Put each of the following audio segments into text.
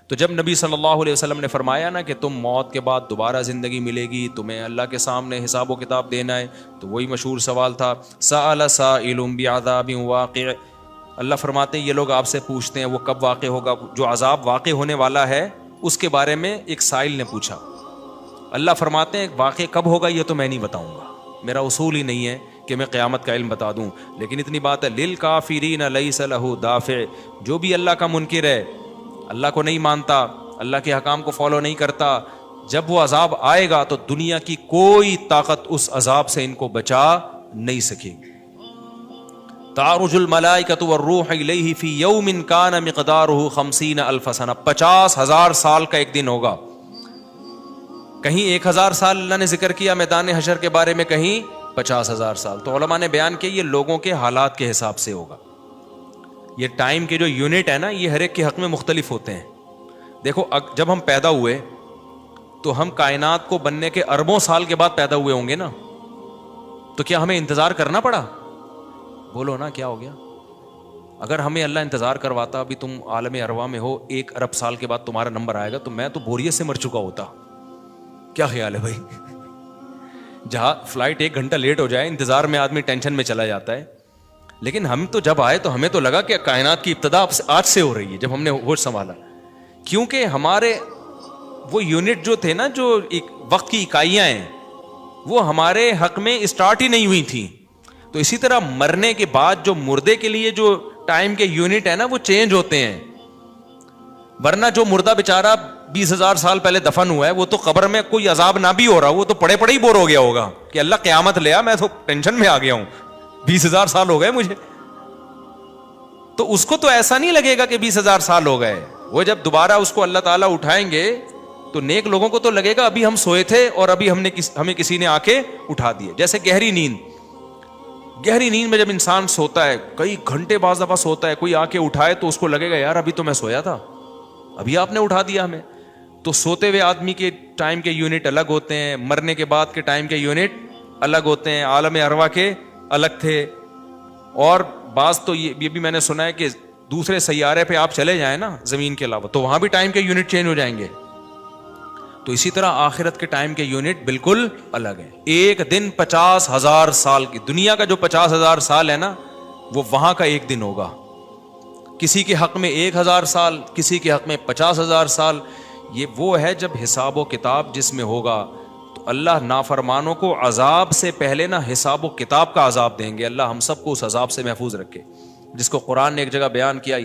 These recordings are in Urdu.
تو جب نبی صلی اللہ علیہ وسلم نے فرمایا نا کہ تم موت کے بعد دوبارہ زندگی ملے گی, تمہیں اللہ کے سامنے حساب و کتاب دینا ہے, تو وہی مشہور سوال تھا سأل سائل بعذاب واقع. اللہ فرماتے ہیں یہ لوگ آپ سے پوچھتے ہیں وہ کب واقع ہوگا, جو عذاب واقع ہونے والا ہے اس کے بارے میں ایک سائل نے پوچھا. اللہ فرماتے ہیں واقع کب ہوگا یہ تو میں نہیں بتاؤں گا, میرا اصول ہی نہیں ہے کہ میں قیامت کا علم بتا دوں, لیکن اتنی بات ہے للکافرین لیس لہ دافع, جو بھی اللہ کا منکر ہے, اللہ کو نہیں مانتا, اللہ کے حکام کو فالو نہیں کرتا, جب وہ عذاب آئے گا تو دنیا کی کوئی طاقت اس عذاب سے ان کو بچا نہیں سکے گی. تعرج الملائکۃ والروح الیہ فی یوم کان مقدارہ 50,000 سنہ, 50,000 سال کا ایک دن ہوگا. کہیں 1,000 سال اللہ نے ذکر کیا میدان حشر کے بارے میں, کہیں 50,000 سال. تو علماء نے بیان کیا یہ لوگوں کے حالات کے حساب سے ہوگا. یہ ٹائم کے جو یونٹ ہے نا یہ ہر ایک کے حق میں مختلف ہوتے ہیں. دیکھو جب ہم پیدا ہوئے تو ہم کائنات کو بننے کے اربوں سال کے بعد پیدا ہوئے ہوں گے نا, تو کیا ہمیں انتظار کرنا پڑا؟ بولو نا کیا ہو گیا؟ اگر ہمیں اللہ انتظار کرواتا, ابھی تم عالم ارواح میں ہو, 1 ارب سال کے بعد تمہارا نمبر آئے گا, تو میں تو بوریت سے مر چکا ہوتا. کیا خیال ہے بھائی؟ جہاں فلائٹ 1 گھنٹہ لیٹ ہو جائے انتظار میں آدمی ٹینشن میں چلا جاتا ہے, لیکن ہم تو جب آئے تو ہمیں تو لگا کہ کائنات کی ابتدا آج سے ہو رہی ہے. جب ہم نے ہوش سنبھالا, کیونکہ ہمارے وہ یونٹ جو تھے نا, جو وقت کی اکائیاں ہیں, وہ ہمارے حق میں اسٹارٹ ہی نہیں ہوئی تھیں. تو اسی طرح مرنے کے بعد جو مردے کے لیے جو ٹائم کے یونٹ ہے نا وہ چینج ہوتے ہیں. ورنہ جو مردہ بیچارہ 20,000 سال پہلے دفن ہوا ہے وہ تو قبر میں کوئی عذاب نہ بھی ہو رہا, وہ تو پڑے پڑے ہی بور ہو گیا ہوگا کہ اللہ قیامت لے آ, میں تو ٹینشن میں آ گیا ہوں, 20,000 سال ہو گئے مجھے. تو اس کو تو ایسا نہیں لگے گا کہ 20,000 سال ہو گئے. وہ جب دوبارہ اس کو اللہ تعالیٰ اٹھائیں گے تو نیک لوگوں کو تو لگے گا ابھی ہم سوئے تھے اور ابھی ہمیں کسی نے آ کے اٹھا دیے. جیسے گہری نیند میں جب انسان سوتا ہے, کئی گھنٹے بعض دفعہ سوتا ہے, کوئی آ کے اٹھائے تو اس کو لگے گا یار ابھی تو میں سویا تھا, ابھی آپ نے اٹھا دیا ہمیں. تو سوتے ہوئے آدمی کے ٹائم کے یونٹ الگ ہوتے ہیں, مرنے کے بعد کے ٹائم کے یونٹ الگ ہوتے ہیں, عالم ارواح کے الگ تھے. اور بعض تو یہ بھی میں نے سنا ہے کہ دوسرے سیارے پہ آپ چلے جائیں نا زمین کے علاوہ, تو وہاں بھی ٹائم کے یونٹ چینج ہو جائیں گے. تو اسی طرح آخرت کے ٹائم کے یونٹ بالکل الگ ہیں. ایک دن 50,000 سال کی, دنیا کا جو 50,000 سال ہے نا وہ وہاں کا ایک دن ہوگا. کسی کے حق میں 1,000 سال, کسی کے حق میں 50,000 سال. یہ وہ ہے جب حساب و کتاب جس میں ہوگا تو اللہ نافرمانوں کو عذاب سے پہلے نا حساب و کتاب کا عذاب دیں گے. اللہ ہم سب کو اس عذاب سے محفوظ رکھے, جس کو قرآن نے ایک جگہ بیان کیا,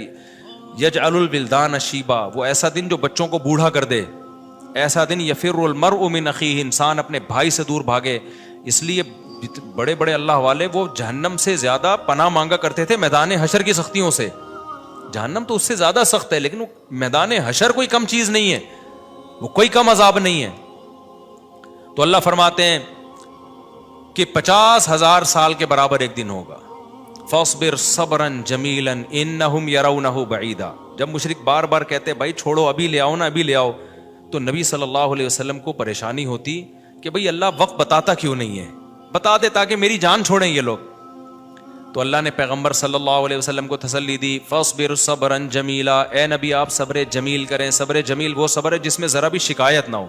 یجعل الولدان شیبا, وہ ایسا دن جو بچوں کو بوڑھا کر دے. ایسا دن یفر المرء من اخیہ, انسان اپنے بھائی سے دور بھاگے. اس لیے بڑے بڑے اللہ والے وہ جہنم سے زیادہ پناہ مانگا کرتے تھے میدان حشر کی سختیوں سے. جہنم تو اس سے زیادہ سخت ہے, لیکن وہ میدان حشر کوئی کم چیز نہیں ہے, وہ کوئی کم عذاب نہیں ہے. تو اللہ فرماتے ہیں کہ 50,000 سال کے برابر ایک دن ہوگا. فاصبر صبرا جمیلا انہم یرونہ بعیدا. جب مشرک بار بار کہتے بھائی چھوڑو, ابھی لے آؤ نا, ابھی لے آؤ, تو نبی صلی اللہ علیہ وسلم کو پریشانی ہوتی کہ بھئی اللہ وقت بتاتا کیوں نہیں ہے, بتا دے تاکہ میری جان چھوڑیں یہ لوگ. تو اللہ نے پیغمبر صلی اللہ علیہ وسلم کو تسلی دی, فاصبر صبرا جمیلا, اے نبی آپ صبر جمیل کریں. صبر جمیل وہ صبر ہے جس میں ذرا بھی شکایت نہ ہو.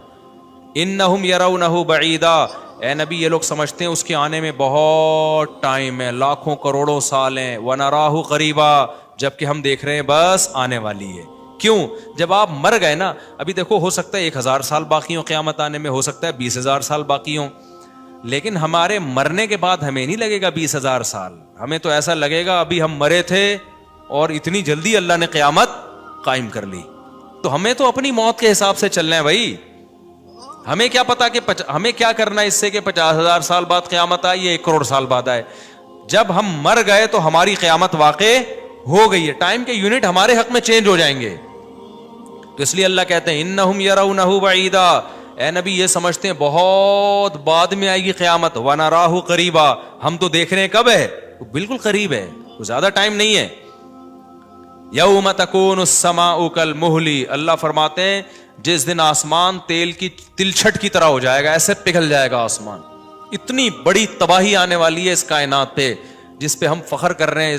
انہم یرونہ بعیدا, اے نبی یہ لوگ سمجھتے ہیں اس کے آنے میں بہت ٹائم ہے, لاکھوں کروڑوں سال ہیں. ونراہ قریبا, جبکہ ہم دیکھ رہے ہیں بس آنے والی ہے. کیوں؟ جب آپ مر گئے نا, ابھی دیکھو ہو سکتا ہے 1,000 سال باقی ہوں قیامت آنے میں, ہو سکتا ہے 20,000 سال باقی ہوں, لیکن ہمارے مرنے کے بعد ہمیں نہیں لگے گا 20,000 سال. ہمیں تو ایسا لگے گا ابھی ہم مرے تھے اور اتنی جلدی اللہ نے قیامت قائم کر لی. تو ہمیں تو اپنی موت کے حساب سے چلنا ہے بھائی. ہمیں کیا پتا کہ ہمیں کیا کرنا ہے اس سے کہ 50,000 سال بعد قیامت آئے یا 1 کروڑ سال بعد آئے. جب ہم مر گئے تو ہماری قیامت واقع ہو گئی ہے, ٹائم کے یونٹ ہمارے حق میں چینج ہو جائیں گے. تو اس لیے اللہ کہتے ہیں انہم یرونہ بعیدا, اے نبی یہ سمجھتے ہیں بہت بعد میں آئے گی قیامت. ونراہ قریبا, ہم تو دیکھ رہے ہیں کب ہے, بالکل قریب ہے, زیادہ ٹائم نہیں ہے. یوم تکون السماء کالمہل, اللہ فرماتے ہیں جس دن آسمان تیل کی تلچھٹ کی طرح ہو جائے گا, ایسے پگھل جائے گا آسمان. اتنی بڑی تباہی آنے والی ہے اس کائنات پہ جس پہ ہم فخر کر رہے ہیں,